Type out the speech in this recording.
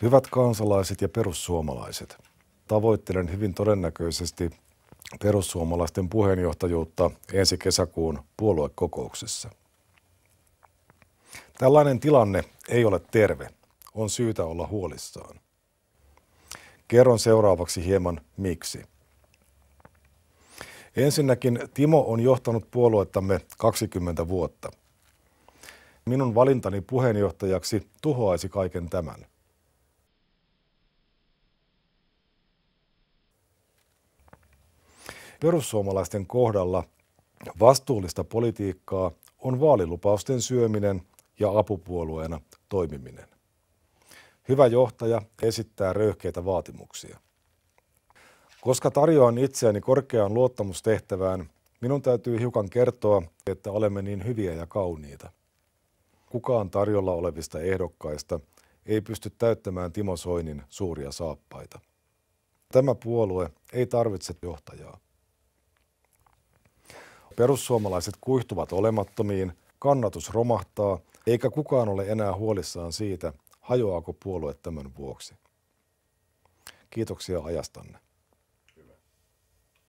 Hyvät kansalaiset ja perussuomalaiset, tavoittelen hyvin todennäköisesti perussuomalaisten puheenjohtajuutta ensi kesäkuun puoluekokouksessa. Tällainen tilanne ei ole terve, on syytä olla huolissaan. Kerron seuraavaksi hieman miksi. Ensinnäkin Timo on johtanut puoluettamme 20 vuotta. Minun valintani puheenjohtajaksi tuhoaisi kaiken tämän. Perussuomalaisten kohdalla vastuullista politiikkaa on vaalilupausten syöminen ja apupuolueena toimiminen. Hyvä johtaja esittää röyhkeitä vaatimuksia. Koska tarjoan itseäni korkeaan luottamustehtävään, minun täytyy hiukan kertoa, että olemme niin hyviä ja kauniita. Kukaan tarjolla olevista ehdokkaista ei pysty täyttämään Timo Soinin suuria saappaita. Tämä puolue ei tarvitse johtajaa. Perussuomalaiset kuihtuvat olemattomiin, kannatus romahtaa, eikä kukaan ole enää huolissaan siitä, hajoaako puolue tämän vuoksi. Kiitoksia ajastanne.